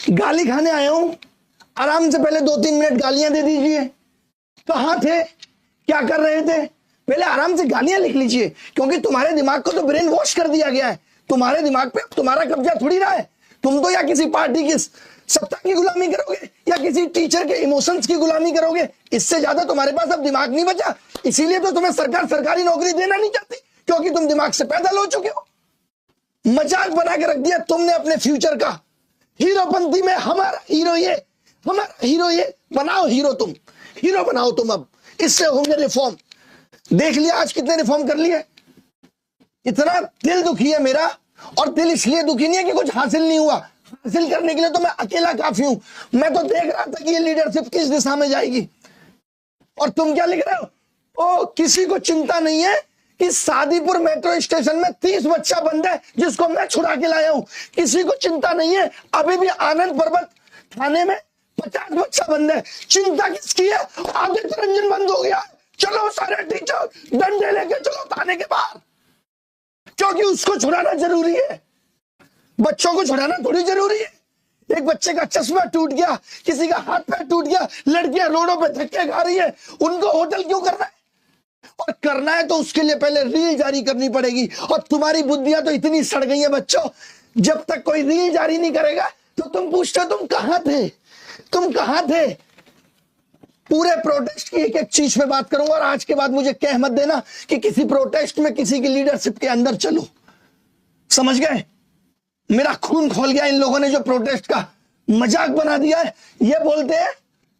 गाली खाने आया हूं, आराम से पहले 2-3 मिनट गालियां दे दीजिए। कहां थे, क्या कर रहे थे, पहले आराम से गालियां लिख लीजिए, क्योंकि तुम्हारे दिमाग को तो ब्रेन वॉश कर दिया गया है। तुम्हारे दिमाग पे तुम्हारा कब्जा थोड़ी रहा है। तुम तो या किसी पार्टी की सत्ता की गुलामी करोगे या किसी टीचर के इमोशंस की गुलामी करोगे। इससे ज्यादा तुम्हारे पास अब दिमाग नहीं बचा। इसीलिए तो तुम्हें सरकार सरकारी नौकरी देना नहीं चाहती, क्योंकि तुम दिमाग से पैदल हो चुके हो। मजाक बना के रख दिया तुमने अपने फ्यूचर का। हीरोपंथी में हमारा हीरो ये, हमारा हीरो ये। बनाओ हीरो, तुम हीरो बनाओ तुम। अब इससे होंगे रिफॉर्म। देख लिया आज कितने रिफॉर्म कर लिए। इतना दिल दुखी है मेरा, और दिल इसलिए दुखी नहीं है कि कुछ हासिल नहीं हुआ। हासिल करने के लिए तो मैं अकेला काफी हूं। मैं तो देख रहा था कि ये लीडरशिप किस दिशा में जाएगी, और तुम क्या लिख रहे हो? ओ, किसी को चिंता नहीं है कि सादीपुर मेट्रो स्टेशन में 30 बच्चा बंद है जिसको मैं छुड़ा के लाया हूं। किसी को चिंता नहीं है अभी भी आनंद पर्वत थाने में 50 बच्चा बंद है। चिंता किसकी है? आदित्य रंजन बंद हो गया। चलो सारे टीचर डंडे लेके चलो थाने के बाहर, क्योंकि उसको छुड़ाना जरूरी है। बच्चों को छुड़ाना थोड़ी जरूरी है। एक बच्चे का चश्मा टूट गया, किसी का हाथ पैर टूट गया, लड़कियां रोडों पे धक्के खा रही है, उनको होटल क्यों करना है? और करना है तो उसके लिए पहले रील जारी करनी पड़ेगी। और तुम्हारी बुद्धियां तो इतनी सड़ गई है बच्चों, जब तक कोई रील जारी नहीं करेगा तो तुम पूछते हो तुम कहां थे, तुम कहां थे। पूरे प्रोटेस्ट की एक एक चीज पे बात करूंगा, और आज के बाद मुझे कह मत देना कि किसी प्रोटेस्ट में किसी की लीडरशिप के अंदर चलो। समझ गए? मेरा खून खोल गया इन लोगों ने जो प्रोटेस्ट का मजाक बना दिया है। ये बोलते हैं,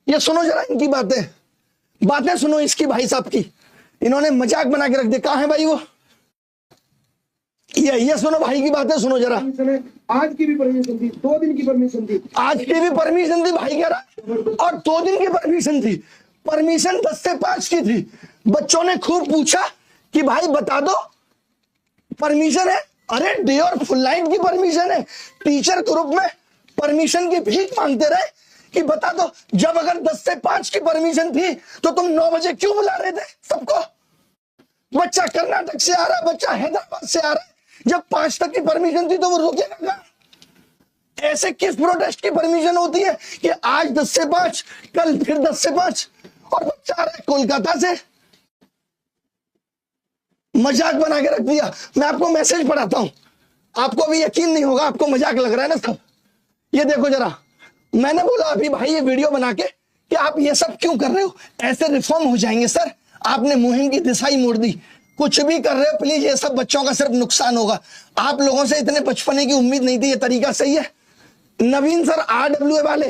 ये सुनो जरा इनकी बातें सुनो इसकी, भाई साहब की। इन्होंने मजाक बना के रख दिया। कहां है भाई वो? ये सुनो भाई की बातें सुनो जरा। आज की भी परमिशन थी, 2 दिन की परमिशन थी। आज की भी परमिशन थी भाई कह रहा, और 2 दिन की परमिशन थी। परमिशन 10 से 5 की थी। बच्चों ने खूब पूछा कि भाई बता दो परमिशन है। अरे डे और फुल नाइट की परमिशन है। टीचर ग्रुप में परमिशन की भीख मांगते रहे कि बता दो, जब अगर 10 से 5 की परमिशन थी तो तुम 9 बजे क्यों बुला रहे थे सबको? बच्चा कर्नाटक से आ रहा है, बच्चा हैदराबाद से आ रहा है। जब 5 तक की परमिशन थी तो वो रुकेगा कहां? ऐसे किस प्रोटेस्ट की परमिशन होती है कि आज 10 से 5, कल फिर 10 से 5, और बच्चा आ रहा है कोलकाता से। मजाक बना के रख दिया। मैं आपको मैसेज पढ़ाता हूं, आपको भी यकीन नहीं होगा, आपको मजाक लग रहा है ना सब। ये देखो जरा, मैंने बोला अभी भाई ये वीडियो बना के कि आप ये सब क्यों कर रहे हो, ऐसे रिफॉर्म हो जाएंगे सर। आपने मुहिम की दिशा ही मोड़ दी। कुछ भी कर रहे हो प्लीज, ये सब बच्चों का सिर्फ नुकसान होगा। आप लोगों से इतने बचपने की उम्मीद नहीं थी। ये तरीका सही है? नवीन सर RWA वाले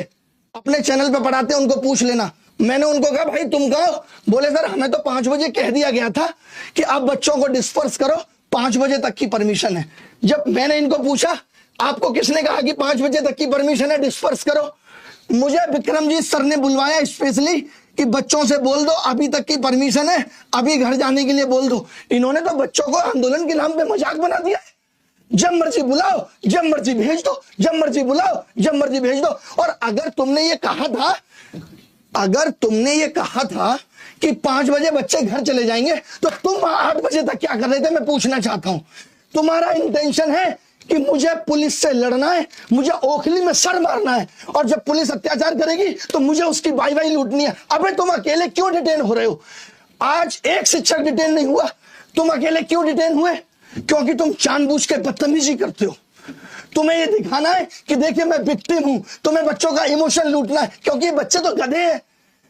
अपने चैनल पे पढ़ाते हैं, उनको पूछ लेना। मैंने उनको कहा भाई तुम कहो? बोले सर हमें तो 5 बजे कह दिया गया था कि आप बच्चों को डिस्पर्स करो, 5 बजे तक की परमिशन है। जब मैंने इनको पूछा आपको किसने कहा कि 5 बजे तक की परमिशन है, डिस्पर्स करो, मुझे विक्रमजीत सर ने बुलवाया स्पेशली कि बच्चों से बोल दो अभी तक की परमिशन है, अभी घर जाने के लिए बोल दो। इन्होंने तो बच्चों को आंदोलन के नाम पे मजाक बना दिया है। जब मर्जी बुलाओ, जब मर्जी भेज दो, जब मर्जी बुलाओ, जब मर्जी भेज दो। और अगर तुमने ये कहा था कि 5 बजे बच्चे घर चले जाएंगे, तो तुम 8 बजे तक क्या कर रहे थे? मैं पूछना चाहता हूं। तुम्हारा इंटेंशन है कि मुझे पुलिस से लड़ना है, मुझे ओखली में सर मारना है, और जब पुलिस अत्याचार करेगी तो मुझे उसकी वाई लूटनी है। अबे तुम अकेले क्यों डिटेन हो रहे हो? आज एक शिक्षक डिटेन नहीं हुआ, तुम अकेले क्यों डिटेन हुए? क्योंकि तुम जानबूझ के बदतमीजी करते हो। तुम्हें ये दिखाना है कि देखिए मैं विक्टिम हूं, तुम्हें बच्चों का इमोशन लूटना है, क्योंकि बच्चे तो गधे हैं,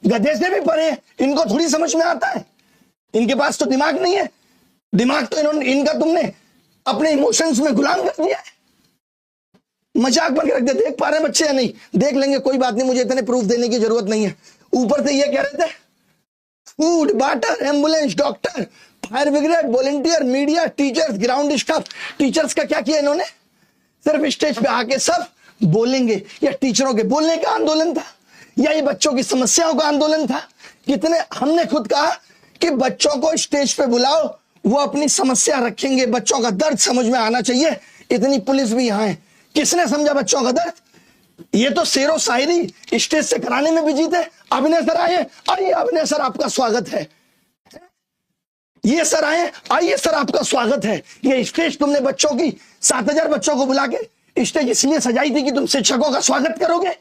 गधे से भी परे हैं। इनको थोड़ी समझ में आता है, इनके पास तो दिमाग नहीं है। दिमाग तो इनका तुमने अपने इमोशंस में गुलाम कर दिया है। मजाक बन के रख दे। देख पा रहे बच्चे या नहीं? देख लेंगे, कोई बात नहीं, मुझे इतने प्रूफ देने की जरूरत नहीं है। ऊपर से ये कह रहे थे food, water, ambulance, doctor, fire brigade, volunteer, media, teachers, ground staff. Teachers का क्या किया इन्होंने? सिर्फ स्टेज पे आके सब बोलेंगे। या टीचरों के बोलने का आंदोलन था, या ये बच्चों की समस्याओं का आंदोलन था? कितने हमने खुद कहा कि बच्चों को स्टेज पे बुलाओ, वो अपनी समस्या रखेंगे, बच्चों का दर्द समझ में आना चाहिए। इतनी पुलिस भी यहाँ है, किसने समझा बच्चों का दर्द? ये तो शेरो शायरी स्टेज से कराने में बिजी थे। अभिनय सर आए, आइए अभिनय सर आपका स्वागत है। ये सर आए, आइए सर आपका स्वागत है। ये स्टेज तुमने बच्चों की 7000 बच्चों को बुला के स्टेज इसलिए सजाई थी कि तुम शिक्षकों का स्वागत करोगे?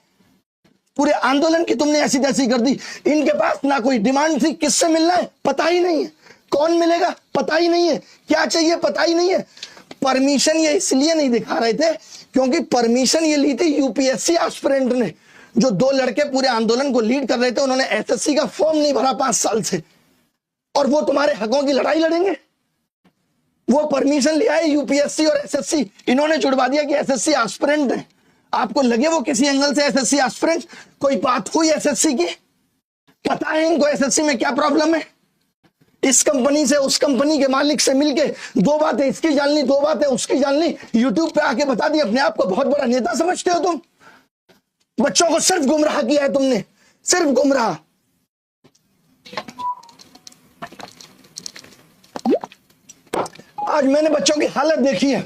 पूरे आंदोलन की तुमने ऐसी तैसी कर दी। इनके पास ना कोई डिमांड थी, किससे मिलना है पता ही नहीं है, कौन मिलेगा पता ही नहीं है, क्या चाहिए पता ही नहीं है। परमिशन ये इसलिए नहीं दिखा रहे थे क्योंकि परमिशन ये ली थी यूपीएससी एस्पिरेंट ने, जो 2 लड़के पूरे आंदोलन को लीड कर रहे थे। उन्होंने एसएससी का फॉर्म नहीं भरा 5 साल से, और वो तुम्हारे हकों की लड़ाई लड़ेंगे। वो परमिशन लिया है यूपीएससी और एसएससी, इन्होंने जुड़वा दिया कि एसएससी एस्पिरेंट है। आपको लगे वो किसी एंगल से एसएससी एस्पिरेंट? कोई बात हुई एसएससी की? पता है इनको एसएससी में क्या प्रॉब्लम है? इस कंपनी से उस कंपनी के मालिक से मिलके 2 बातें इसकी जान ली, 2 बातें उसकी जान ली, यूट्यूब पे आके बता दी। अपने आप को बहुत बड़ा नेता समझते हो तुम? बच्चों को सिर्फ गुमराह किया है तुमने, सिर्फ गुमराह। आज मैंने बच्चों की हालत देखी है।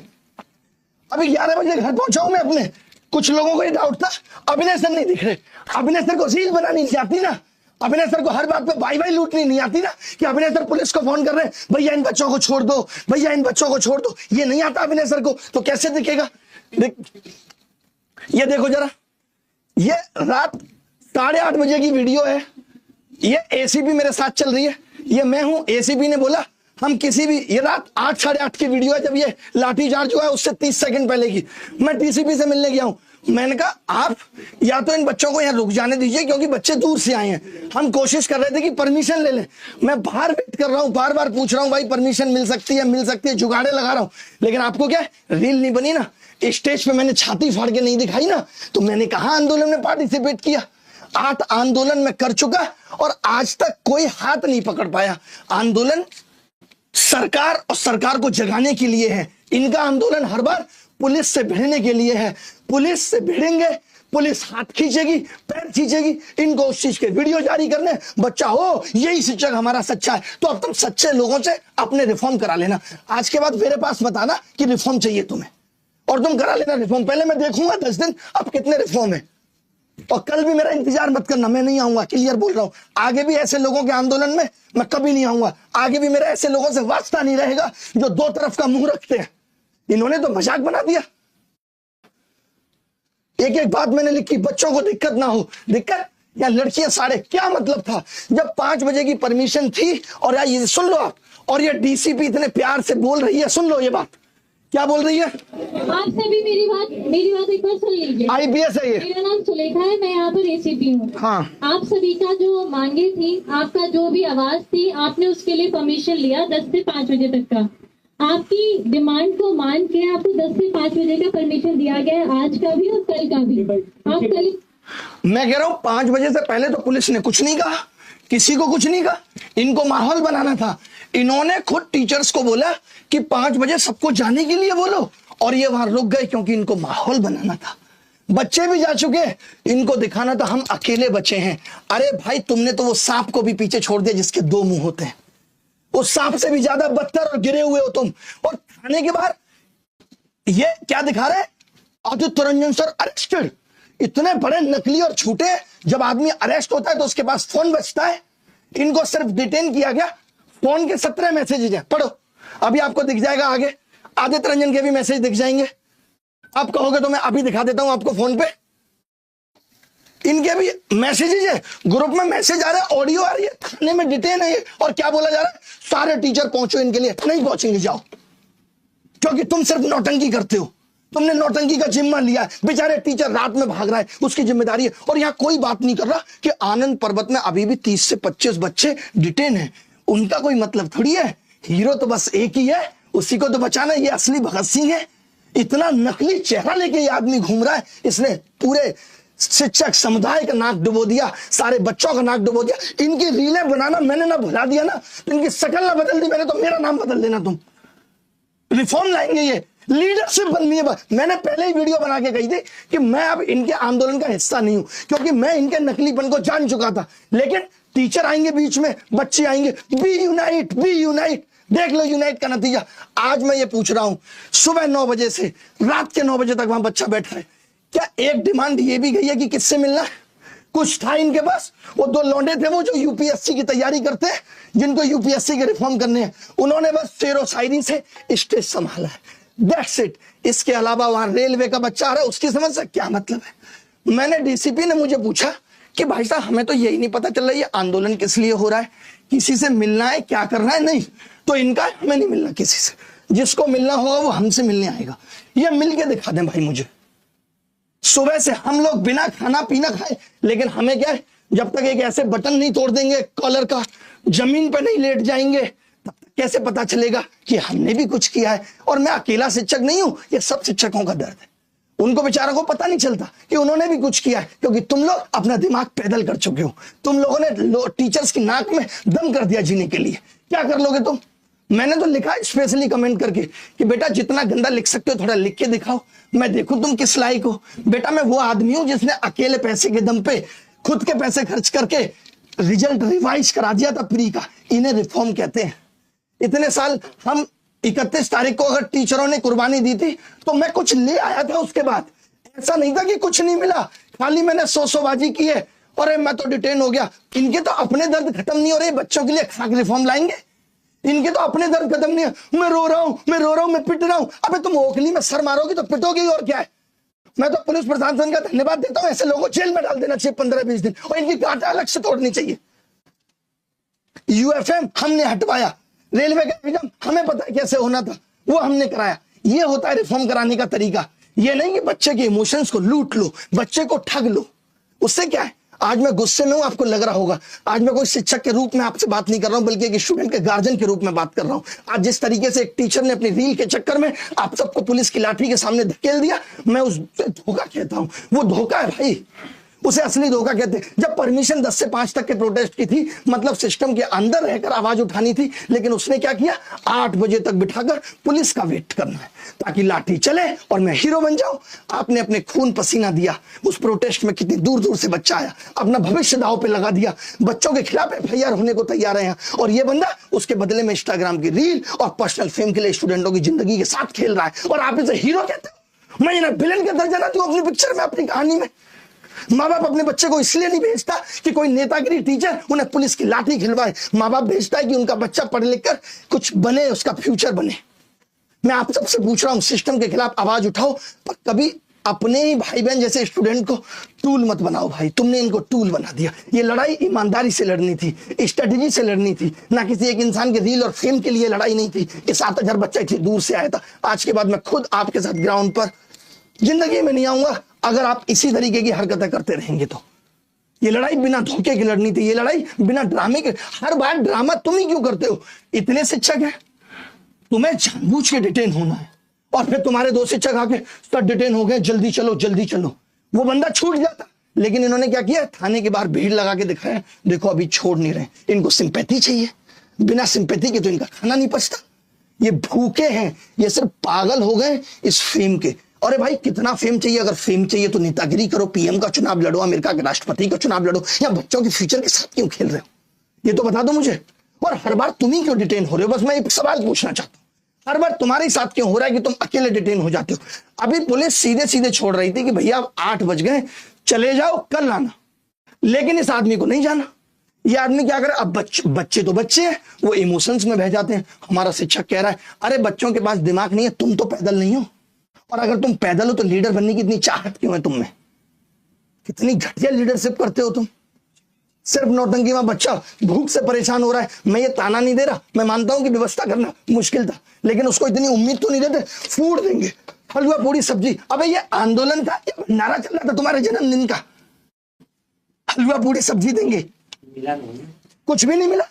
अभी 11 बजे घर पहुंचा हूं मैं अपने। कुछ लोगों को ये डाउट था अभिनय सर नहीं दिख रहे। अभिनय सर को रील बनानी नहीं आती ना, अभिनय सर को हर बात पे बाई बाई लूटनी नहीं आती ना, कि अभिनय सर पुलिस को फोन कर रहे हैं, भैया इन बच्चों को छोड़ दो, भैया इन बच्चों को छोड़ दो। ये नहीं आता अभिनय सर को, तो कैसे दिखेगा? ये देखो जरा, ये रात 8:30 बजे की वीडियो है। ये एसीपी मेरे साथ चल रही है, ये मैं हूं। एसीपी ने बोला हम किसी भी, ये रात 8 साढ़े 8 की वीडियो है, जब ये लाठीचार्ज हुआ है उससे 30 सेकंड पहले की। मैं टीसीपी से मिलने गया हूं। मैंने कहा आप या तो इन बच्चों को यहाँ रुक जाने दीजिए, क्योंकि बच्चे दूर से आए हैं। हम कोशिश कर रहे थे कि परमिशन ले लें। मैं बाहर वेट कर रहा हूँ, बार बार पूछ रहा हूँ भाई परमिशन मिल सकती है, मिल सकती है, जुगाड़े लगा रहा हूँ। लेकिन आपको क्या रील नहीं बनी ना, स्टेज पे मैंने छाती फाड़ के नहीं दिखाई ना, तो मैंने कहा आंदोलन में पार्टिसिपेट किया। 8 आंदोलन में कर चुका और आज तक कोई हाथ नहीं पकड़ पाया। आंदोलन सरकार और सरकार को जगाने के लिए है। इनका आंदोलन हर बार पुलिस से भिड़ने के लिए है। पुलिस से भिड़ेंगे, पुलिस हाथ खींचेगी, पैर खींचेगी, इनको उस चीज के वीडियो जारी करने। बच्चा हो यही शिक्षक हमारा सच्चा है, तो अब तुम सच्चे लोगों से अपने रिफॉर्म करा लेना। आज के बाद मेरे पास बताना कि रिफॉर्म चाहिए तुम्हें, और तुम करा लेना रिफॉर्म। पहले मैं देखूंगा 10 दिन अब कितने रिफॉर्म है, और कल भी मेरा इंतजार मत करना, मैं नहीं आऊंगा, क्लियर बोल रहा हूं। आगे भी ऐसे लोगों के आंदोलन में मैं कभी नहीं आऊंगा। आगे भी मेरा ऐसे लोगों से वास्ता नहीं रहेगा जो 2 तरफ का मुंह रखते हैं। इन्होंने तो मजाक बना दिया। एक एक बात मैंने लिखी, बच्चों को दिक्कत ना हो। दिक्कत या लड़कियां साढ़े, क्या मतलब था जब 5 बजे की परमिशन थी? और यार ये सुन लो आप, और ये डीसीपी इतने प्यार से बोल रही है, सुन लो ये बात क्या बोल रही है। आप सभी मेरी बात एक बार सुन लीजिए। आईपीएस है ये। मेरा नाम सुलेखा है, मैं यहाँ पर एसीपी हूँ। हाँ, आप सभी का जो मांगे थी, आपका जो भी आवाज थी, आपने उसके लिए परमिशन लिया 10 से 5 बजे तक का। आपकी डिमांड को मान के आपको 10 से 5 बजे का परमिशन दिया गया है, आज का भी और कल का भी। आप कल, मैं कह रहा हूँ 5 बजे से पहले तो पुलिस ने कुछ नहीं कहा, किसी को कुछ नहीं कहा। इनको माहौल बनाना था। इन्होंने खुद टीचर्स को बोला कि 5 बजे सबको जाने के लिए बोलो, और ये वहां रुक गए क्योंकि इनको माहौल बनाना था। बच्चे भी जा चुके, इनको दिखाना था हम अकेले बचे हैं। अरे भाई तुमने तो वो सांप को भी पीछे छोड़ दिया जिसके 2 मुंह होते हैं। उस सांप से भी ज्यादा बदतर और गिरे हुए हो तुम। और थाने के बाहर ये क्या दिखा रहे हैं? Aditya Ranjan sir arrested. इतने बड़े नकली और झूठे। जब आदमी अरेस्ट होता है तो उसके पास फोन बचता है। इनको सिर्फ डिटेन किया गया, फोन के 17 मैसेजेस हैं, पढ़ो। अभी आपको दिख जाएगा आगे, आदित्य रंजन के भी मैसेज दिख जाएंगे। आप कहोगे तो मैं अभी दिखा देता हूं आपको फोन पे। इनके भी मैसेजेस है, ग्रुप में मैसेज आ रहा है, ऑडियो आ रही है, थाने में डिटेन है ये। और क्या बोला जा रहा है? सारे टीचर पहुंचो इनके लिए। नहीं पहुंचेंगे, जाओ, क्योंकि तुम सिर्फ नौटंकी करते हो। तुमने नौटंकी का जिम्मा लिया है। बेचारे टीचर रात में भाग रहा है, उसकी जिम्मेदारी है। और यहाँ कोई बात नहीं कर रहा कि आनंद पर्वत में अभी भी 30 से 25 बच्चे डिटेन हैं। उनका कोई मतलब थोड़ी है। हीरो तो बस एक ही है, उसी को तो बचाना। ये असली भगत सिंह है। इतना नकली चेहरा लेके ये आदमी घूम रहा है। इसने पूरे शिक्षक समुदाय का नाक डुबो दिया, सारे बच्चों का नाक डुबो दिया। इनकी रीलें बनाना मैंने ना भुला दिया ना, तो इनकी शक्ल ना बदल दी मैंने, तो मेरा नाम बदल देना तुम। रिफॉर्म लाएंगे ये, लीडरशिप बननी है। मैंने पहले ही वीडियो बना के कही थी कि मैं अब इनके आंदोलन का हिस्सा नहीं हूं, क्योंकि मैं इनके नकलीपन को जान चुका था। लेकिन टीचर आएंगे बीच में, बच्चे आएंगे, बी यूनाइट, बी यूनाइट। देख लो यूनाइट का नतीजा। आज मैं ये पूछ रहा हूं, सुबह 9 बजे से रात के 9 बजे तक वहां बच्चा बैठा है। क्या एक डिमांड ये भी गई है कि किससे मिलना है? कुछ था इनके पास। वो 2 लौंडे थे वो जो यूपीएससी की तैयारी करते हैं, जिनको यूपीएससी के रिफॉर्म करने हैं। उन्होंने बस शेरो शायरी से स्टेज संभाला है। That's it. इसके अलावा वहां रेलवे का बच्चा आ रहा है, उसकी समझ से क्या मतलब है। मैंने डीसीपी ने मुझे पूछा कि भाई साहब हमें तो यही नहीं पता चल रहा ये आंदोलन किस लिए हो रहा है, किसी से मिलना है, क्या करना है। नहीं तो इनका हमें नहीं मिलना किसी से, जिसको मिलना होगा वो हमसे मिलने आएगा। ये मिल के दिखा दें भाई मुझे। सुबह से हम लोग बिना खाना पीना खाए, लेकिन हमें क्या है, जब तक एक ऐसे बटन नहीं तोड़ देंगे कॉलर का, जमीन पर नहीं लेट जाएंगे, तब तक कैसे पता चलेगा कि हमने भी कुछ किया है। और मैं अकेला शिक्षक नहीं हूं, ये सब शिक्षकों का दर्द है। उनको बेचारों को पता नहीं चलता कि उन्होंने भी कुछ किया है, क्योंकि तुम लोग अपना दिमाग पैदल कर चुके हो। तुम लोगों ने टीचर्स की नाक में दम कर दिया जीने के लिए। क्या कर लोगे तुम? मैंने तो लिखा स्पेशली कमेंट करके कि बेटा जितना गंदा लिख सकते हो थोड़ा लिख के दिखाओ, मैं देखूं तुम किस लायक हो। बेटा मैं वो आदमी हूं जिसने अकेले पैसे के दम पे खुद के पैसे खर्च करके रिजल्ट रिवाइज करा दिया था प्री का। इन्हें रिफॉर्म कहते हैं। इतने साल हम 31 तारीख को अगर टीचरों ने कुर्बानी दी थी तो मैं कुछ ले आया था उसके बाद। ऐसा नहीं था कि कुछ नहीं मिला, खाली मैंने सौबाजी की है और मैं तो डिटेन हो गया। इनके तो अपने दर्द खत्म नहीं हो रहे, बच्चों के लिए खाक रिफॉर्म लाएंगे। इनके तो अपने दर्द खत्म नहीं है। मैं रो रहा हूं, मैं रो रहा हूं, मैं पिट रहा हूं। अबे तुम ओखली में सर मारोगी तो पिटोगी और क्या है। मैं तो पुलिस प्रशासन का धन्यवाद देता हूं, ऐसे लोगों को जेल में डाल देना चाहिए 15-20 दिन, और इनकी गांठ अलग से तोड़नी चाहिए। यूएफएम हमने हटवाया, रेलवे का एग्जाम हमें पता है कैसे होना था, वो हमने कराया। ये होता है रिफॉर्म कराने का तरीका। ये नहीं कि बच्चे के इमोशंस को लूट लो, बच्चे को ठग लो। उससे क्या है, आज मैं गुस्से में हूं, आपको लग रहा होगा। आज मैं कोई शिक्षक के रूप में आपसे बात नहीं कर रहा हूं, बल्कि एक स्टूडेंट के गार्जियन के रूप में बात कर रहा हूं। आज जिस तरीके से एक टीचर ने अपनी रील के चक्कर में आप सबको पुलिस की लाठी के सामने धकेल दिया, मैं उस धोखा कहता हूं। वो धोखा है भाई, उसे असली धोखा कहते हैं। जब परमिशन 10 से 5 तक के प्रोटेस्ट की थी, मतलब सिस्टम के अंदर रहकर आवाज उठानी थी, लेकिन उसने क्या किया, 8 बजे तक बिठाकर पुलिस का वेट करना है ताकि लाठी चले और मैं हीरो बन जाऊं। आपने अपने खून पसीना दिया उस प्रोटेस्ट में, कितनी दूर दूर से बच्चा आया, अपना भविष्य दांव पे लगा दिया, बच्चों के खिलाफ एफआईआर होने को तैयार है। और ये बंदा उसके बदले में इंस्टाग्राम की रील और पर्सनल फेम के लिए स्टूडेंटों की जिंदगी के साथ खेल रहा है, और आप इसे हीरो कहते हो। मैं इन्हें विलेन का दर्जा देती हूं अपनी पिक्चर में, अपनी कहानी में। माँ बाप अपने बच्चे को इसलिए नहीं भेजता कि कोई नेतागिरी टीचर उन्हें पुलिस की लाठी खिलवाए। माँ बाप भेजता है कि उनका बच्चा पढ़ लिख कर कुछ बने, उसका फ्यूचर बने। मैं आप सबसे पूछ रहा हूं, सिस्टम के खिलाफ आवाज उठाओ, पर कभी अपने ही भाई बहन जैसे स्टूडेंट को टूल मत बनाओ। भाई तुमने इनको टूल बना दिया। ये लड़ाई ईमानदारी से लड़नी थी, स्ट्रेटेजी से लड़नी थी, ना किसी एक इंसान के रील और फेम के लिए लड़ाई नहीं थी। ये 7000 बच्चा इतनी दूर से आया था। आज के बाद मैं खुद आपके साथ ग्राउंड पर जिंदगी में नहीं आऊंगा अगर आप इसी तरीके की हरकतें करते रहेंगे तो। ये लड़ाई बिना धोखे की लड़नी थी, ये लड़ाई बिना ड्रामे के। हर बार ड्रामा तुम ही क्यों करते हो? इतने शिक्षक हैं, तुम्हें जानबूझ के डिटेन होना है, और फिर तुम्हारे 2 शिक्षक आके सर डिटेन हो गए, जल्दी चलो जल्दी चलो। वो बंदा छूट जाता, लेकिन इन्होंने क्या किया, थाने के बाहर भीड़ लगा के दिखाया, देखो अभी छोड़ नहीं रहे। इनको सिंपैथी चाहिए, बिना सिंपैथी के तो इनका खाना नहीं पचता। ये भूखे हैं, ये सिर्फ पागल हो गए इस फेम के। अरे भाई कितना फेम चाहिए? अगर फेम चाहिए तो नेतागिरी करो, पीएम का चुनाव लड़ो, अमेरिका के राष्ट्रपति का चुनाव लड़ो, या बच्चों के फ्यूचर के साथ क्यों खेल रहे हो? ये तो बता दो मुझे। और हर बार तुम ही क्यों डिटेन हो रहे हो? बस मैं एक सवाल पूछना चाहता हूं, हर बार तुम्हारे साथ क्यों हो रहा है कि तुम अकेले डिटेन हो जाते हो? अभी पुलिस सीधे सीधे छोड़ रही थी कि भैया अब 8 बज गए, चले जाओ, कल आना, लेकिन इस आदमी को नहीं जाना। ये आदमी क्या करे, अब बच्चे तो बच्चे हैं, वो इमोशंस में बह जाते हैं। हमारा शिक्षक कह रहा है, अरे बच्चों के पास दिमाग नहीं है, तुम तो पैदल नहीं हो, और अगर तुम पैदल हो तो लीडर बनने की इतनी चाहत क्यों है तुम में? कितनी घटिया लीडरशिप करते हो तुम। सिर्फ नौटंकी में बच्चा भूख से परेशान हो रहा है। मैं ये ताना नहीं दे रहा, मैं मानता हूं कि व्यवस्था करना मुश्किल था, लेकिन उसको इतनी उम्मीद तो नहीं देते फूड देंगे, हलवा पूरी सब्जी। अबे ये आंदोलन का नारा चल रहा था तुम्हारे जन्मदिन का, हलवा पूरी सब्जी देंगे, मिला नहीं, कुछ भी नहीं मिला।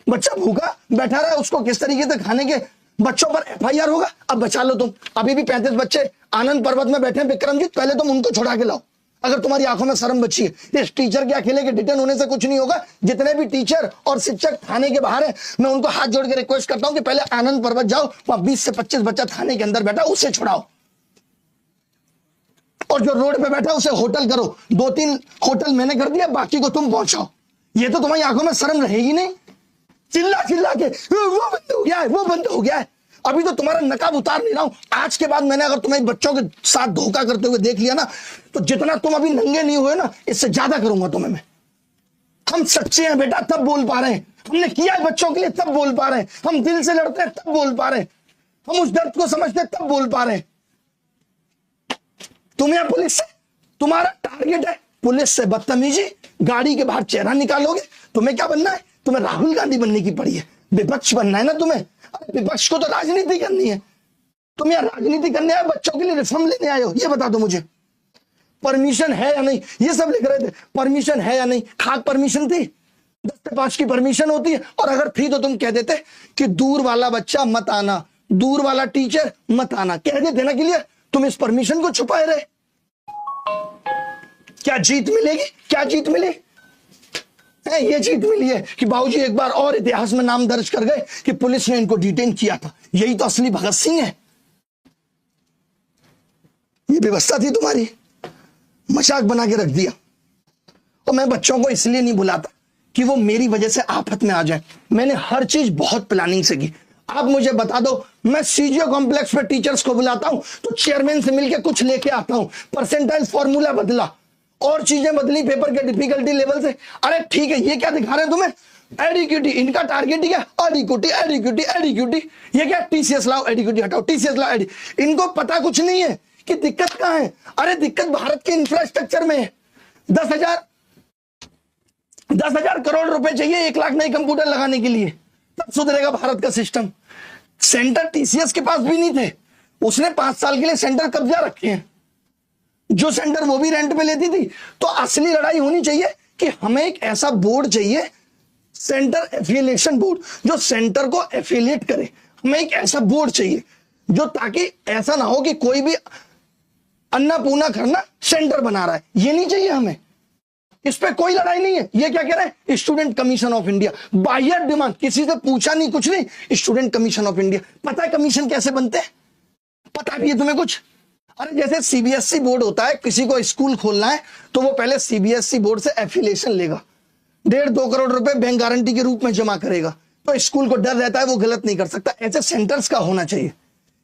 बच्चा भूखा बैठा रहा है, उसको किस तरीके से खाने के बच्चों पर एफआईआर होगा। अब बचा लो तुम। अभी भी 35 बच्चे आनंद पर्वत में बैठे हैं विक्रमजीत, पहले तुम उनको छुड़ा के लाओ अगर तुम्हारी आंखों में शर्म बची है। इस टीचर के अकेले के डिटेन होने से कुछ नहीं होगा। जितने भी टीचर और शिक्षक थाने के बाहर हैं, मैं उनको हाथ जोड़ के रिक्वेस्ट करता हूं कि पहले आनंद पर्वत जाओ, वहां 20 से 25 बच्चा थाने के अंदर बैठा, उसे छुड़ाओ, और जो रोड पे बैठा उसे होटल करो। 2-3 होटल मैंने कर दिया, बाकी को तुम पहुंचाओ। ये तो तुम्हारी आंखों में शर्म रहेगी नहीं, चिल्ला चिल्ला के वो बंद हो गया है, वो बंद हो गया है। अभी तो तुम्हारा नकाब उतार नहीं रहा हूं। आज के बाद मैंने अगर तुम्हें बच्चों के साथ धोखा करते हुए देख लिया ना, तो जितना तुम अभी नंगे नहीं हुए ना, इससे ज्यादा करूंगा तुम्हें मैं। हम सच्चे हैं बेटा, तब बोल पा रहे हैं। हमने किया है बच्चों के लिए, तब बोल पा रहे हैं। हम दिल से लड़ते हैं, तब बोल पा रहे हैं। हम उस दर्द को समझते तब बोल पा रहे हैं। तुम यहाँ पुलिस से, तुम्हारा टारगेट है पुलिस से बदतमीजी, गाड़ी के बाहर चेहरा निकालोगे। तुम्हें क्या बनना है? तुम्हें राहुल गांधी बनने की पड़ी है, विपक्ष बनना है ना तुम्हें। अरे विपक्ष को तो राजनीति करनी है, तुम यहाँ राजनीति करने आए, बच्चों के लिए रिफॉर्म लेने आए हो। ये बता दो मुझे, परमिशन है या नहीं? ये सब लिख रहे थे, परमिशन है या नहीं। खाक परमिशन थी? 10 से 5 की परमिशन होती है, और अगर थी तो तुम कह देते कि दूर वाला बच्चा मत आना, दूर वाला टीचर मत आना, कह देते ना। के लिए तुम इस परमिशन को छुपाए रहे। क्या जीत मिलेगी? क्या जीत मिली है? ये जीत मिली है कि बाबूजी एक बार और इतिहास में नाम दर्ज कर गए कि पुलिस ने इनको डिटेन किया था। यही तो असली भगत सिंह है। ये व्यवस्था थी तुम्हारी, मजाक बना के रख दिया। और मैं बच्चों को इसलिए नहीं बुलाता कि वो मेरी वजह से आफत में आ जाए। मैंने हर चीज बहुत प्लानिंग से की। आप मुझे बता दो, मैं सीजीओ कॉम्प्लेक्स पे टीचर्स को बुलाता हूं तो चेयरमैन से मिलकर कुछ लेके आता हूं। परसेंटाइल फॉर्मूला बदला और चीजें बदली पेपर के डिफिकल्टी लेवल से। अरे ठीक है, ये क्या दिखा रहे हैं तुम्हें? एडिक्यूटी, इनका टारगेट ही क्या? एडिक्यूटी एडिक्यूटी एडिक्यूटी। ये क्या? टीसीएस लाओ, एडिक्यूटी हटाओ, टीसीएस लाओ, इनको पता कुछ नहीं है कि दिक्कत कहां है। अरे दिक्कत भारत के इंफ्रास्ट्रक्चर में है। 10,000 करोड़ रुपए चाहिए 1 लाख नए कंप्यूटर लगाने के लिए, तब सुधरेगा भारत का सिस्टम। सेंटर टीसीएस के पास भी नहीं थे, उसने 5 साल के लिए सेंटर कब्जा रखे हैं। जो सेंटर वो भी रेंट पे लेती थी। तो असली लड़ाई होनी चाहिए कि हमें एक ऐसा बोर्ड चाहिए, सेंटर एफिलिएशन बोर्ड, जो सेंटर को एफिलिएट करे। हमें एक ऐसा बोर्ड चाहिए जो, ताकि ऐसा ना हो कि कोई भी अन्नपूर्णा करना सेंटर बना रहा है। ये नहीं चाहिए हमें, इस पे कोई लड़ाई नहीं है। ये क्या कह रहे हैं? स्टूडेंट कमीशन ऑफ इंडिया, बाह्य डिमांड, किसी से पूछा नहीं कुछ नहीं, स्टूडेंट कमीशन ऑफ इंडिया। पता है कमीशन कैसे बनते हैं? पता भी है तुम्हें कुछ? अरे जैसे सीबीएसई बोर्ड होता है, किसी को स्कूल खोलना है तो वो पहले सीबीएसई बोर्ड से एफिलिएशन लेगा, 1.5-2 करोड़ रुपए बैंक गारंटी के रूप में जमा करेगा। तो स्कूल को डर रहता है वो गलत नहीं कर सकता। ऐसे सेंटर्स का होना चाहिए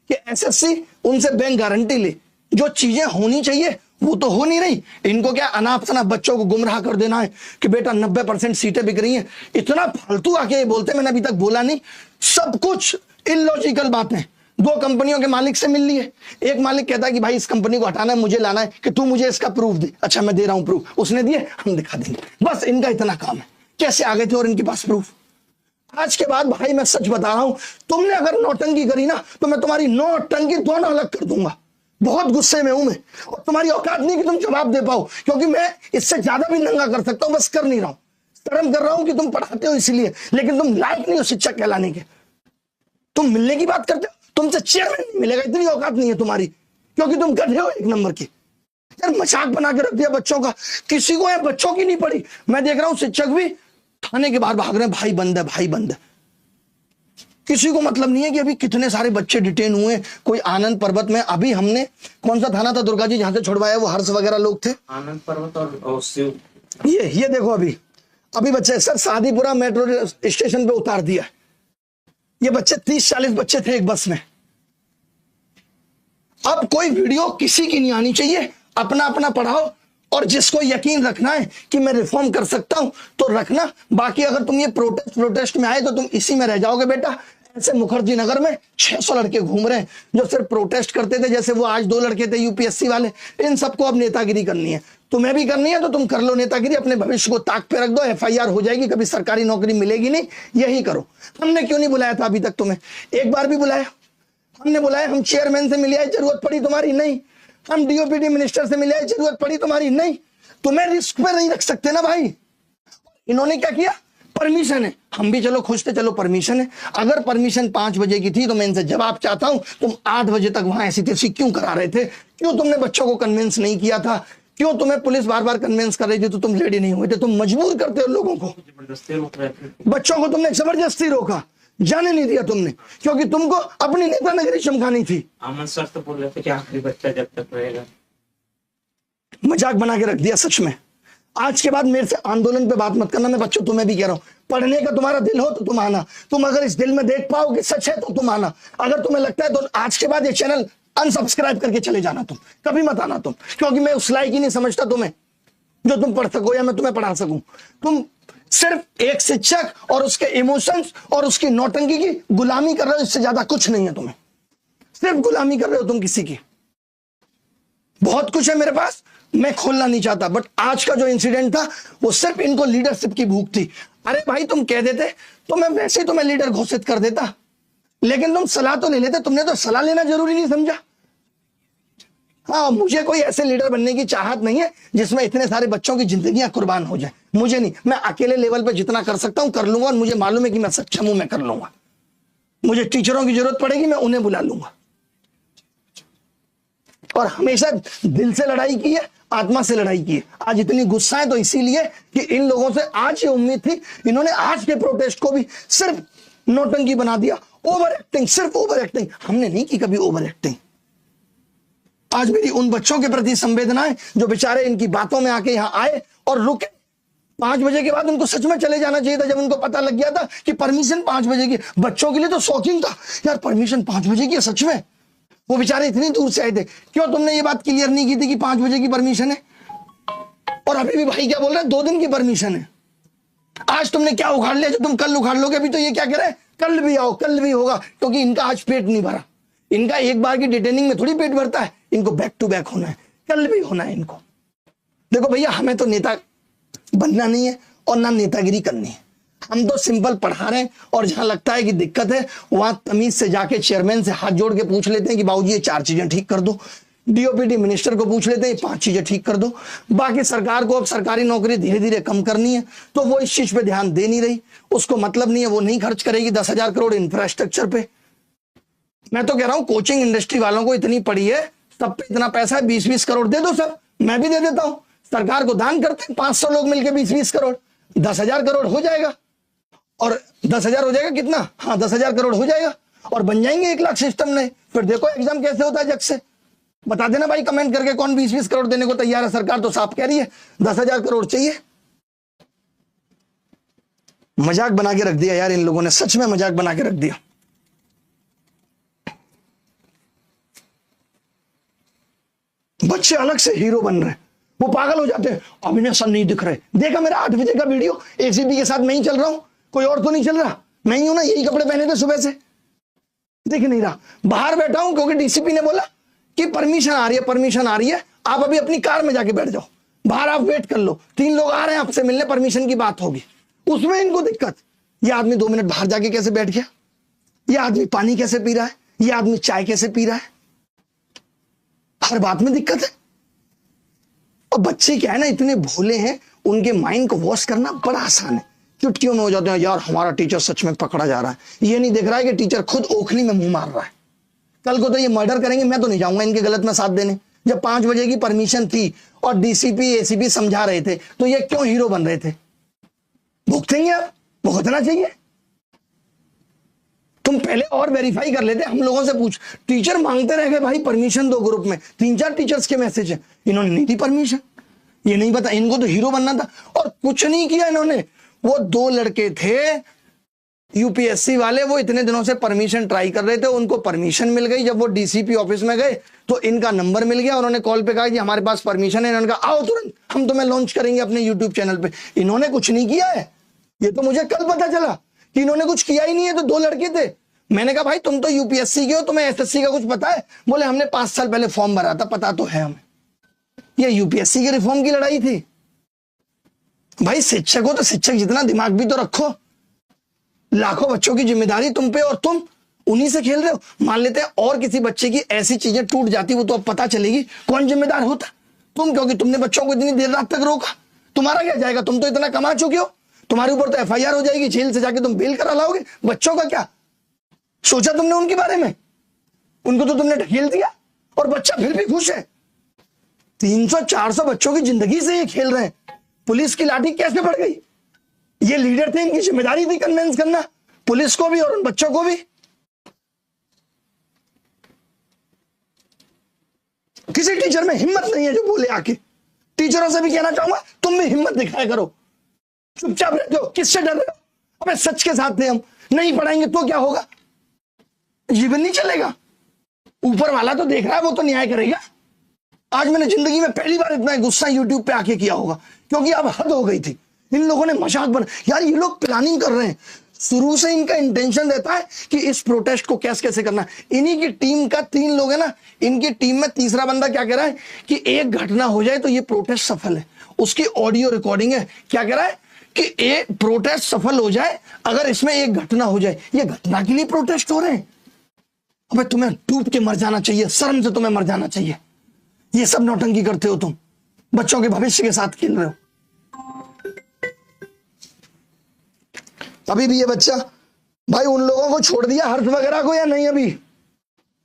कि एसएससी उनसे बैंक गारंटी ले। जो चीजें होनी चाहिए वो तो हो नहीं रही। इनको क्या अनाप शनाप बच्चों को गुमराह कर देना है कि बेटा 90% सीटें बिक रही हैं। इतना फालतू आके बोलते, मैंने अभी तक बोला नहीं। सब कुछ इलॉजिकल बातें। 2 कंपनियों के मालिक से मिल लिए, एक मालिक कहता है कि भाई इस कंपनी को हटाना है, मुझे लाना है, कि तू मुझे इसका प्रूफ दे। अच्छा मैं दे रहा हूं प्रूफ, उसने दिए, हम दिखा देंगे। बस इनका इतना काम है। कैसे आ गए थे और इनके पास प्रूफ? आज के बाद भाई मैं सच बता रहा हूं, तुमने अगर नौटंकी करी ना तो मैं तुम्हारी नौटंकी दोनों अलग कर दूंगा। बहुत गुस्से में हूं मैं, और तुम्हारी औकात नहीं कि तुम जवाब दे पाओ, क्योंकि मैं इससे ज्यादा भी नंगा कर सकता हूं, बस कर नहीं रहा हूं। शर्म कर रहा हूं कि तुम पढ़ाते हो इसलिए, लेकिन तुम लायक नहीं हो शिक्षक कहलाने के। तुम मिलने की बात करते हो, तुमसे चेयरमैन नहीं मिलेगा, इतनी औकात नहीं है तुम्हारी, क्योंकि तुम गधे हो 1 नंबर के। यार मजाक बना के रख दिया बच्चों का। किसी को यार बच्चों की नहीं पड़ी। मैं देख रहा हूं शिक्षक भी थाने के बाहर भाग रहे हैं, भाई बंद है, भाई बंद है। किसी को मतलब नहीं है कि अभी कितने सारे बच्चे डिटेन हुए। कोई आनंद पर्वत में, अभी हमने कौन सा थाना था दुर्गा जी जहां से छुड़वाया, वो हर्ष वगैरह लोग थे, आनंद पर्वत और शिव। ये देखो अभी बच्चे सर शादीपुरा मेट्रो स्टेशन पे उतार दिया। ये बच्चे 30-40 बच्चे थे एक बस में। अब कोई वीडियो किसी की नहीं आनी चाहिए, अपना अपना पढ़ाओ। और जिसको यकीन रखना है कि मैं रिफॉर्म कर सकता हूं तो रखना। बाकी अगर तुम ये प्रोटेस्ट में आए तो तुम इसी में रह जाओगे बेटा। ऐसे मुखर्जी नगर में 600 लड़के घूम रहे हैं जो सिर्फ प्रोटेस्ट करते थे, जैसे वो आज 2 लड़के थे यूपीएससी वाले। इन सबको अब नेतागिरी करनी है, तुम्हें भी करनी है तो तुम कर लो नेतागिरी। अपने भविष्य को ताक पे रख दो, एफआईआर हो जाएगी, कभी सरकारी नौकरी मिलेगी नहीं। यही करो। हमने क्यों नहीं बुलाया था अभी तक तुम्हें? एक बार भी बुलाया? हमने बुलाया, हम चेयरमैन से मिले, जरूरत पड़ी तुम्हारी? नहीं। हम डीओपीटी मिनिस्टर से मिले, जरूरत पड़ी तुम्हारी? नहीं। तुम्हें रिस्क पे नहीं रख सकते ना भाई। इन्होंने क्या किया? परमिशन है, हम भी चलो खुश थे, चलो परमिशन है। अगर परमिशन 5 बजे की थी तो मैं इनसे जवाब चाहता हूं, तुम 8 बजे तक वहां ऐसी तैसी क्यों करा रहे थे? क्यों तुमने बच्चों को कन्विंस नहीं किया था? क्यों तुम्हें पुलिस बार बार कन्विंस कर रही थी तो तुम रेडी नहीं हुए थे? तुम मजबूर करते हो लोगों को, जबरदस्ती रोक रहे थे। बच्चों को तुमने जबरदस्ती रोका, जाने नहीं दिया तुमने, क्योंकि तुमको अपनी नेता नगरी चमकानी थी। अमन सर तो बोल रहे थे कि आखिरी बच्चा जब तक रहेगा। मजाक बना के रख दिया सच में। आज के बाद मेरे से आंदोलन पे बात मत करना। मैं बच्चों तुम्हें भी कह रहा हूं, पढ़ने का तुम्हारा दिल हो तो तुम आना। तुम अगर इस दिल में देख पाओ कि सच है तो तुम आना। अगर तुम्हें लगता है तो आज के बाद ये चैनल अनसब्सक्राइब करके चले जाना। तुम कभी मत आना तुम, क्योंकि मैं उस लायक ही नहीं समझता तुम्हें जो तुम पढ़ सको या मैं तुम्हें पढ़ा सकूं। तुम सिर्फ एक शिक्षक और उसके इमोशंस और उसकी नौटंकी की गुलामी कर रहे हो, इससे ज्यादा कुछ नहीं है तुम्हें। सिर्फ गुलामी कर रहे हो तुम किसी की। बहुत कुछ है मेरे पास, मैं खोलना नहीं चाहता, बट आज का जो इंसिडेंट था वो सिर्फ इनको लीडरशिप की भूख थी। अरे भाई तुम कह देते तो मैं वैसे ही तुम्हें लीडर घोषित कर देता, लेकिन तुम सलाह तो ले लेते, तुमने तो सलाह लेना जरूरी नहीं समझा। हाँ, मुझे कोई ऐसे लीडर बनने की चाहत नहीं है जिसमें इतने सारे बच्चों की जिंदगियां कुर्बान हो जाए, मुझे नहीं। मैं अकेले लेवल पे जितना कर सकता हूं कर लूंगा, और मुझे मालूम है कि मैं सक्षम हूं, मैं कर लूंगा। मुझे टीचरों की जरूरत पड़ेगी, मैं उन्हें बुला लूंगा। और हमेशा दिल से लड़ाई की है, आत्मा से लड़ाई की है। आज इतनी गुस्सा है तो इसीलिए कि इन लोगों से आज ये उम्मीद थी, इन्होंने आज के प्रोटेस्ट को भी सिर्फ नौटंकी बना दिया, ओवर एक्टिंग, सिर्फ ओवर एक्टिंग। हमने नहीं की कभी ओवर एक्टिंग। आज मेरी उन बच्चों के प्रति संवेदना है जो बेचारे इनकी बातों में आके यहां आए और रुके। 5 बजे के बाद उनको सच में चले जाना चाहिए था, जब उनको पता लग गया था कि परमिशन 5 बजे की। बच्चों के लिए तो शॉकिंग था यार, परमिशन 5 बजे की है सच में। वो बेचारे इतनी दूर से आए थे, क्यों तुमने ये बात क्लियर नहीं की थी कि 5 बजे की परमिशन है? और अभी भी भाई क्या बोल रहे हैं, 2 दिन की परमिशन है। आज तुमने क्या उखाड़ लिया जो तुम कल उखाड़ लोगे? अभी तो ये क्या कह रहे हैं, कल भी आओ, कल भी होगा, क्योंकि इनका आज पेट नहीं भरा। इनका एक बार की डिटेनिंग में थोड़ी पेट भरता है, इनको बैक टू बैक होना है, कल भी होना है इनको। देखो भैया, हमें तो नेता बनना नहीं है और ना नेतागिरी करनी है। हम तो सिंपल पढ़ा रहे हैं, और जहां लगता है कि दिक्कत है वहां तमीज से जाके चेयरमैन से हाथ जोड़ के पूछ लेते हैं कि बाबूजी ये 4 चीजें ठीक कर दो। डीओपीटी मिनिस्टर को पूछ लेते हैं 5 चीजें ठीक कर दो। बाकी सरकार को अब सरकारी नौकरी धीरे धीरे कम करनी है, तो वो इस चीज पे ध्यान दे नहीं रही। उसको मतलब नहीं है, वो नहीं खर्च करेगी 10,000 करोड़ इंफ्रास्ट्रक्चर पे। मैं तो कह रहा हूं कोचिंग इंडस्ट्री वालों को इतनी पड़ी है, सब पे इतना पैसा है, 20-20 करोड़ दे दो सब, मैं भी दे देता हूं। सरकार को दान करते हैं 500 लोग मिलकर 20-20 करोड़, 10,000 करोड़ हो जाएगा। और 10,000 हो जाएगा कितना? हाँ 10,000 करोड़ हो जाएगा, और बन जाएंगे 1 लाख सिस्टम में। फिर देखो एग्जाम कैसे होता है जग से। बता देना भाई कमेंट करके कौन 20-20 करोड़ देने को तैयार है। सरकार तो साफ कह रही है 10,000 करोड़ चाहिए। मजाक बना के रख दिया यार इन लोगों ने, सच में मजाक बना के रख दिया। बच्चे अलग से हीरो बन रहे हैं, वो पागल हो जाते हैं, अभिनय सर नहीं दिख रहे। देखा मेरा 8 बजे का वीडियो, एसीपी के साथ मैं ही चल रहा हूं, कोई और तो नहीं चल रहा। मैं ही हूं ना, यही कपड़े पहने थे सुबह से, दिख नहीं रहा। बाहर बैठा हूं क्योंकि डीसीपी ने बोला कि परमिशन आ रही है, परमिशन आ रही है, आप अभी अपनी कार में जाके बैठ जाओ, बाहर आप वेट कर लो, 3 लोग आ रहे हैं आपसे मिलने, परमिशन की बात होगी। उसमें इनको दिक्कत, ये आदमी 2 मिनट बाहर जाके कैसे बैठ गया, ये आदमी पानी कैसे पी रहा है, ये आदमी चाय कैसे पी रहा है, हर बात में दिक्कत है। और बच्चे क्या है ना, इतने भोले हैं, उनके माइंड को वॉश करना बड़ा आसान है। चुटकियों में हो जाते हैं यार हमारा टीचर सच में पकड़ा जा रहा है। ये नहीं देख रहा है कि टीचर खुद ओखली में मुंह मार रहा है। कल को तो ये मर्डर करेंगे, मैं तो नहीं जाऊंगा इनके गलत में साथ देने। जब 5 बजे की परमिशन थी और डीसीपी एसीपी समझा रहे थे, तो ये क्यों हीरो बन रहे थे? भुगतेंगे आप, भुगतना चाहिए। तुम पहले और वेरीफाई कर लेते, हम लोगों से पूछ। टीचर मांगते रह गए भाई परमिशन दो, ग्रुप में 3-4 टीचर्स के मैसेज है, इन्होंने नहीं दी परमिशन। ये नहीं पता, इनको तो हीरो बनना था और कुछ नहीं किया इन्होंने। वो 2 लड़के थे यूपीएससी वाले, वो इतने दिनों से परमिशन ट्राई कर रहे थे, उनको परमिशन मिल गई। जब वो डीसीपी ऑफिस में गए तो इनका नंबर मिल गया, उन्होंने कॉल पे कहा कि हमारे पास परमिशन है। इन्होंने कहा आओ तुरंत, हम तुम्हें लॉन्च करेंगे अपने यूट्यूब चैनल पे। इन्होंने कुछ नहीं किया है, ये तो मुझे कल पता चला कि इन्होंने कुछ किया ही नहीं है। तो 2 लड़के थे, मैंने कहा भाई तुम तो यूपीएससी के हो, तुम्हें एसएससी का कुछ पता है? बोले हमने 5 साल पहले फॉर्म भरा था, पता तो है हमें। ये यूपीएससी के रिफॉर्म की लड़ाई थी। भाई शिक्षक हो तो शिक्षक जितना दिमाग भी तो रखो। लाखों बच्चों की जिम्मेदारी तुम पे और तुम उन्हीं से खेल रहे हो। मान लेते हैं और किसी बच्चे की ऐसी चीजें टूट जाती, वो तो अब पता चलेगी कौन जिम्मेदार होता? तुम, क्योंकि तुमने बच्चों को इतनी देर रात तक रोका। तुम्हारा क्या जाएगा, तुम तो इतना कमा चुके हो, तुम्हारे ऊपर तो एफआईआर हो जाएगी, जेल से जाके तुम बेल करा लाओगे। बच्चों का क्या सोचा तुमने उनके बारे में? उनको तो तुमने ढकेल दिया और बच्चा फिर भी खुश है। 300-400 बच्चों की जिंदगी से ये खेल रहे हैं। पुलिस की लाठी कैसे पड़ गई? ये लीडर थे, इनकी जिम्मेदारी थी कन्विंस करना पुलिस को भी और उन बच्चों को भी। किसी टीचर में हिम्मत नहीं है जो बोले आके। टीचरों से भी कहना चाहूंगा तुम भी हिम्मत दिखाया करो। चुपचाप रहते हो, किससे डर रहे हो? अबे सच के साथ थे हम, नहीं पढ़ाएंगे तो क्या होगा? जीवन नहीं चलेगा। ऊपर वाला तो देख रहा है, वो तो न्याय करेगा। आज मैंने जिंदगी में पहली बार इतना गुस्सा यूट्यूब पे आके किया होगा, क्योंकि अब हद हो गई थी। इन लोगों ने मजाक बना यार, ये लोग प्लानिंग कर रहे हैं। शुरू से इनका इंटेंशन रहता है कि इस प्रोटेस्ट को कैसे करना है। इन्हीं की टीम का 3 लोग है ना, इनकी टीम में तीसरा बंदा क्या कह रहा है कि एक घटना हो जाए तो ये प्रोटेस्ट सफल है। उसकी ऑडियो रिकॉर्डिंग है, क्या कह रहा है कि एक प्रोटेस्ट सफल हो जाए अगर इसमें एक घटना हो जाए। ये घटना के लिए प्रोटेस्ट हो रहे हैं। अबे तुम्हें डूब के मर जाना चाहिए, शर्म से तुम्हें मर जाना चाहिए। ये सब नौटंकी करते हो तुम, बच्चों के भविष्य के साथ खेल रहे हो। अभी भी ये बच्चा भाई उन लोगों को छोड़ दिया हर्ष वगैरह को या नहीं? अभी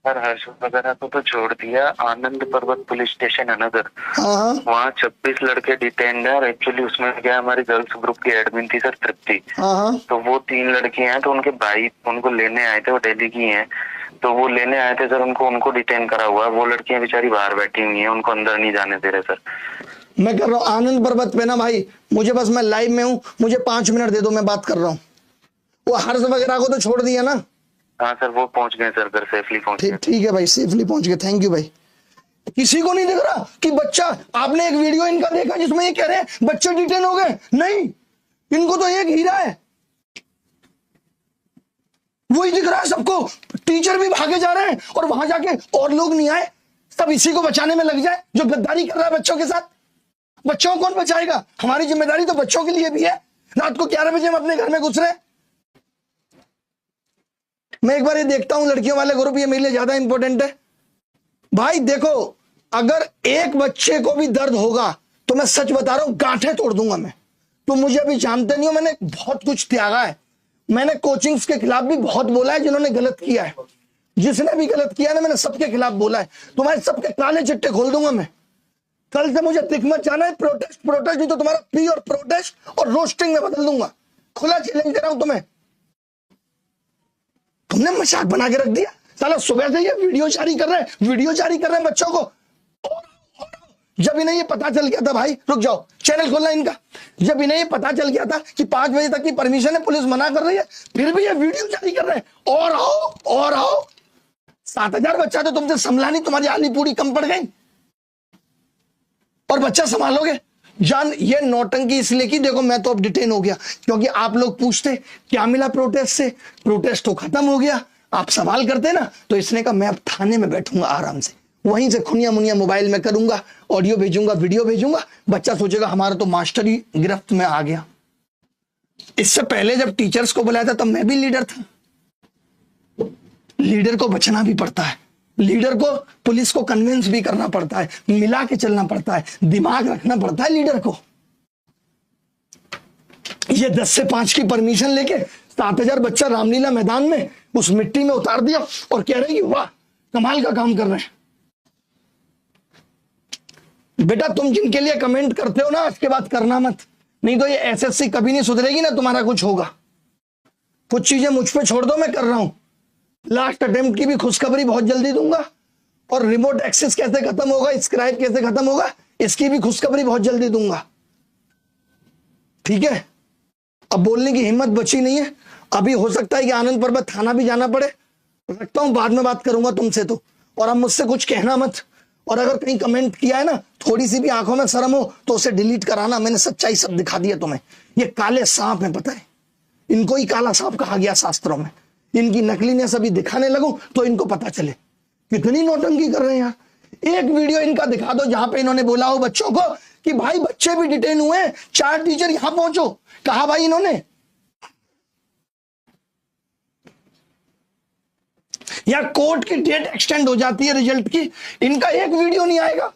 सर हर्ष वगैरह को तो छोड़ दिया। आनंद पर्वत पुलिस स्टेशन अनगर, हाँ वहाँ 26 लड़के डिटेन्ड है। और एक्चुअली उसमें क्या हमारी गर्ल्स ग्रुप की एडमिन थी सर तृप्ति, हाँ तो वो 3 लड़की हैं। तो उनके भाई उनको लेने आए थे, वो दिल्ली की हैं, तो वो लेने आए थे सर। उनको डिटेन करा हुआ है। वो लड़कियां बेचारी बाहर बैठी हुई हैं, उनको अंदर नहीं जाने दे रहे सर। मैं कर रहा हूँ आनंद पर्वत पे ना भाई, मुझे बस मैं लाइव में हूँ, मुझे 5 मिनट दे दो, मैं बात कर रहा हूँ। वो हर्ष वगैरह को तो छोड़ दिया ना? हाँ सर वो पहुंच गए सर, घर सेफली पहुंच गए। ठीक है भाई, सेफली पहुंच गए, थैंक यू भाई। किसी को नहीं दिख रहा कि बच्चा, आपने एक वीडियो इनका देखा जिसमें ये कह रहे हैं बच्चे डिटेन हो गए? नहीं, इनको तो एक हीरा है, वही दिख रहा है सबको। टीचर भी भागे जा रहे हैं और वहां जाके और लोग नहीं आए, सब इसी को बचाने में लग जाए जो गद्दारी कर रहा है बच्चों के साथ। बच्चों को कौन बचाएगा? हमारी जिम्मेदारी तो बच्चों के लिए भी है। रात को 11 बजे हम अपने घर में घुस रहे हैं। मैं एक बार ये देखता हूं लड़कियों वाले ग्रुप, ये मेरे लिए ज्यादा इंपॉर्टेंट है भाई। देखो अगर एक बच्चे को भी दर्द होगा तो मैं सच बता रहा हूं गांठें तोड़ दूंगा मैं। तो मुझे अभी जानते नहीं हो, मैंने बहुत कुछ त्यागा है। मैंने कोचिंग्स के खिलाफ भी बहुत बोला है जिन्होंने गलत किया है। जिसने भी गलत किया ना, मैंने सबके खिलाफ बोला है। तुम्हारे सबके काले चिट्टे खोल दूंगा मैं। कल से मुझे दिख मत जाना है प्रोटेस्ट प्रोटेस्ट, नहीं तो तुम्हारा पी और प्रोटेस्ट और रोस्टिंग में बदल दूंगा। खुला चैलेंज दे रहा हूं तुम्हें। तुमने मजाक बना के रख दिया साला। सुबह से ये वीडियो जारी कर रहे हैं बच्चों को। जब इन्हें ये पता चल गया था भाई, रुक जाओ चैनल खोलना इनका। जब इन्हें ये पता चल गया था कि 5 बजे तक की परमिशन है, पुलिस मना कर रही है, फिर भी ये वीडियो जारी कर रहे हैं। और आओ 7000 बच्चा तो तुमसे संभला नहीं, तुम्हारी आली पूरी कम पड़ गई और बच्चा संभालोगे? जान ये नौटंकी इसलिए की, देखो मैं तो अब डिटेन हो गया क्योंकि आप लोग पूछते क्या मिला प्रोटेस्ट से, प्रोटेस्ट तो खत्म हो गया। आप सवाल करते ना, तो इसने कहा मैं अब थाने में बैठूंगा आराम से, वहीं से खुनिया मुनिया मोबाइल में करूंगा, ऑडियो भेजूंगा, वीडियो भेजूंगा। बच्चा सोचेगा हमारा तो मास्टर ही गिरफ्त में आ गया। इससे पहले जब टीचर्स को बुलाया था तब मैं भी लीडर था। लीडर को बचना भी पड़ता है, लीडर को पुलिस को कन्विंस भी करना पड़ता है, मिला के चलना पड़ता है, दिमाग रखना पड़ता है लीडर को। ये 10 से 5 की परमिशन लेके 7000 बच्चा रामलीला मैदान में उस मिट्टी में उतार दिया और कह रहे हैं कि वाह कमाल का काम कर रहे हैं। बेटा तुम जिनके लिए कमेंट करते हो ना, इसके बाद करना मत, नहीं तो ये एसएससी कभी नहीं सुधरेगी ना, तुम्हारा कुछ होगा। कुछ चीजें मुझ पे छोड़ दो, मैं कर रहा हूं। लास्ट अटेम्प्ट की भी खुशखबरी बहुत जल्दी दूंगा, और रिमोट एक्सेस कैसे खत्म होगा, स्क्राइब कैसे खत्म होगा, इसकी भी खुशखबरी बहुत जल्दी दूंगा। ठीक है, अब बोलने की हिम्मत बची नहीं है। अभी हो सकता है कि आनंद पर्वत थाना भी जाना पड़े, रखता हूं, बाद में बात करूंगा तुमसे तो। और अब मुझसे कुछ कहना मत, और अगर कहीं कमेंट किया है ना, थोड़ी सी भी आंखों में शर्म हो तो उसे डिलीट कराना। मैंने सच्चाई सब दिखा दिया तुम्हें। ये काले सांप है, पता है, इनको ही काला सांप कहा गया शास्त्रों में। इनकी नकलीनेस अभी दिखाने लगूं तो इनको पता चले कितनी नौटंकी कर रहे हैं यार। एक वीडियो इनका दिखा दो जहां पे इन्होंने बोला हो बच्चों को कि भाई बच्चे भी डिटेन हुए, 4 टीचर यहां पहुंचो। कहा भाई इन्होंने, या कोर्ट की डेट एक्सटेंड हो जाती है रिजल्ट की, इनका एक वीडियो नहीं आएगा,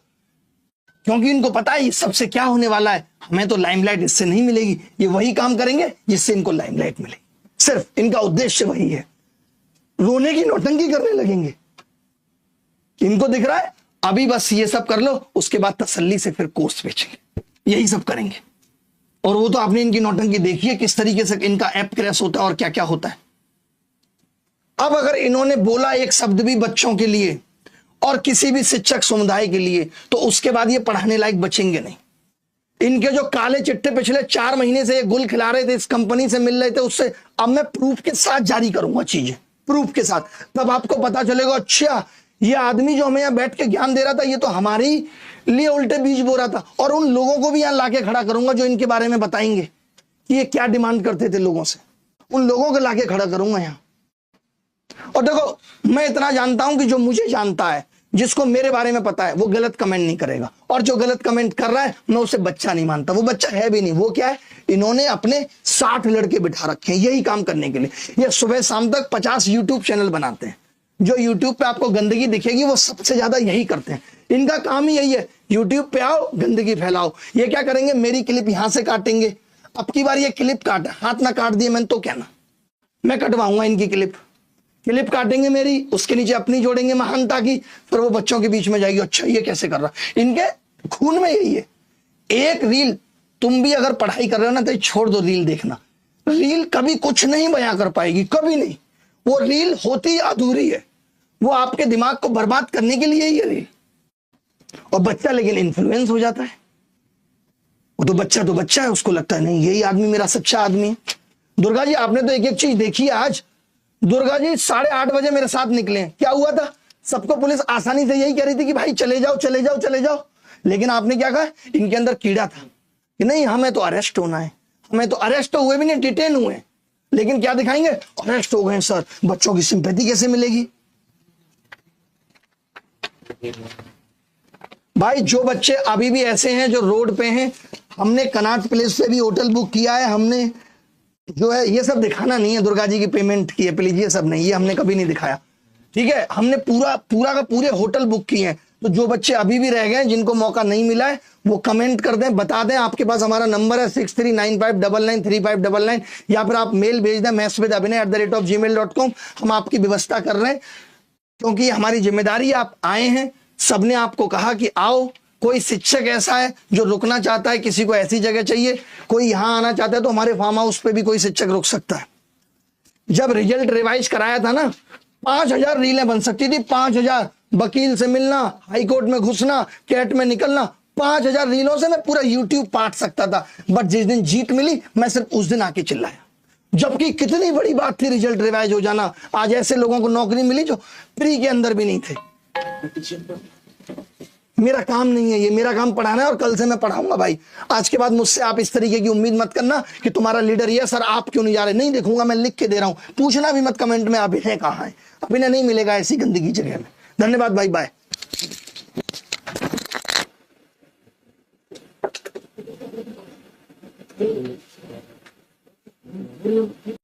क्योंकि इनको पता है इस सबसे क्या होने वाला है। हमें तो लाइमलाइट इससे नहीं मिलेगी, ये वही काम करेंगे जिससे इनको लाइमलाइट मिलेगी। सिर्फ इनका उद्देश्य वही है, रोने की नौटंकी करने लगेंगे। इनको दिख रहा है अभी बस ये सब कर लो, उसके बाद तसल्ली से फिर कोर्स बेचेंगे, यही सब करेंगे। और वो तो आपने इनकी नौटंकी देखी है किस तरीके से इनका ऐप क्रैश होता है और क्या क्या होता है। अब अगर इन्होंने बोला एक शब्द भी बच्चों के लिए और किसी भी शिक्षक समुदाय के लिए, तो उसके बाद ये पढ़ाने लायक बचेंगे नहीं। इनके जो काले चिट्टे पिछले 4 महीने से ये गुल खिला रहे थे, इस कंपनी से मिल रहे थे, उससे अब मैं प्रूफ के साथ जारी करूंगा चीजें, प्रूफ के साथ। तब आपको पता चलेगा अच्छा ये आदमी जो हमें यहां बैठ के ज्ञान दे रहा था, ये तो हमारे ही लिए उल्टे बीज बो रहा था। और उन लोगों को भी यहां लाके खड़ा करूंगा जो इनके बारे में बताएंगे कि ये क्या डिमांड करते थे लोगों से। उन लोगों को लाके खड़ा करूंगा यहाँ। और देखो, मैं इतना जानता हूं कि जो मुझे जानता है, जिसको मेरे बारे में पता है, वो गलत कमेंट नहीं करेगा। और जो गलत कमेंट कर रहा है, मैं उसे बच्चा नहीं मानता। वो बच्चा है भी नहीं। वो क्या है, इन्होंने अपने 60 लड़के बिठा रखे हैं यही काम करने के लिए। ये सुबह शाम तक 50 यूट्यूब चैनल बनाते हैं। जो यूट्यूब पे आपको गंदगी दिखेगी, वो सबसे ज्यादा यही करते हैं। इनका काम ही यही है, यूट्यूब पे आओ, गंदगी फैलाओ। ये क्या करेंगे, मेरी क्लिप यहां से काटेंगे। अब की बार ये क्लिप काट, हाथ ना काट दिए मैंने तो क्या ना, मैं कटवाऊंगा इनकी क्लिप काटेंगे मेरी, उसके नीचे अपनी जोड़ेंगे महानता की, फिर वो बच्चों के बीच में जाएगी। अच्छा ये कैसे कर रहा, इनके खून में यही है। एक रील, तुम भी अगर पढ़ाई कर रहे हो ना, तो छोड़ दो रील देखना। रील कभी कुछ नहीं बयां कर पाएगी, कभी नहीं। वो रील होती अधूरी है, वो आपके दिमाग को बर्बाद करने के लिए ही है रील। और बच्चा लेकिन इन्फ्लुएंस हो जाता है। वो तो बच्चा है, उसको लगता है नहीं यही आदमी मेरा सच्चा आदमी है। दुर्गा जी, आपने तो एक एक चीज देखी है आज। दुर्गा जी 8:30 बजे मेरे साथ निकले, क्या हुआ था, सबको पुलिस आसानी से यही कह रही थी कि भाई चले जाओ चले जाओ चले जाओ। लेकिन आपने क्या कहा, इनके अंदर कीड़ा था कि नहीं हमें तो अरेस्ट होना है। हमें तो अरेस्ट हुए भी नहीं, डिटेन हुए। लेकिन क्या दिखाएंगे, अरेस्ट हो गए सर। बच्चों की सिंपैथी कैसे मिलेगी भाई? जो बच्चे अभी भी ऐसे हैं जो रोड पे हैं, हमने कनॉट प्लेस पे भी होटल बुक किया है। हमने जो है ये सब दिखाना नहीं है, दुर्गा जी की पेमेंट की है प्लीज, ये सब नहीं, ये हमने कभी नहीं दिखाया। ठीक है, हमने पूरा का पूरे होटल बुक किए हैं। तो जो बच्चे अभी भी रह गए, जिनको मौका नहीं मिला है, वो कमेंट कर दें, बता दें। आपके पास हमारा नंबर है 6395993599, या फिर आप मेल भेज दें messwithabhinay@gmail.com। हम आपकी व्यवस्था कर रहे हैं, क्योंकि हमारी जिम्मेदारी। आप आए हैं, सबने आपको कहा कि आओ। कोई शिक्षक ऐसा है जो रुकना चाहता है, किसी को ऐसी जगह चाहिए, कोई यहां आना चाहता है, तो हमारे फार्म हाउस पे भी कोई शिक्षक रुक सकता है। जब रिजल्ट रिवाइज कराया था ना, 5000 रीलें बन सकती थी। 5000, वकील से मिलना, हाईकोर्ट में घुसना, कैट में निकलना, 5000 रीलों से मैं पूरा यूट्यूब पाट सकता था। बट जिस दिन जीत मिली, मैं सिर्फ उस दिन आके चिल्लाया। जबकि कितनी बड़ी बात थी रिजल्ट रिवाइज हो जाना। आज ऐसे लोगों को नौकरी मिली जो प्री के अंदर भी नहीं थे। मेरा काम नहीं है ये, मेरा काम पढ़ाना है, और कल से मैं पढ़ाऊंगा भाई। आज के बाद मुझसे आप इस तरीके की उम्मीद मत करना कि तुम्हारा लीडर ये, सर आप क्यों नहीं जा रहे। नहीं देखूंगा, मैं लिख के दे रहा हूं। पूछना भी मत कमेंट में अभिनय कहाँ है। अभिनय नहीं मिलेगा ऐसी गंदगी जगह में। धन्यवाद भाई, बाय।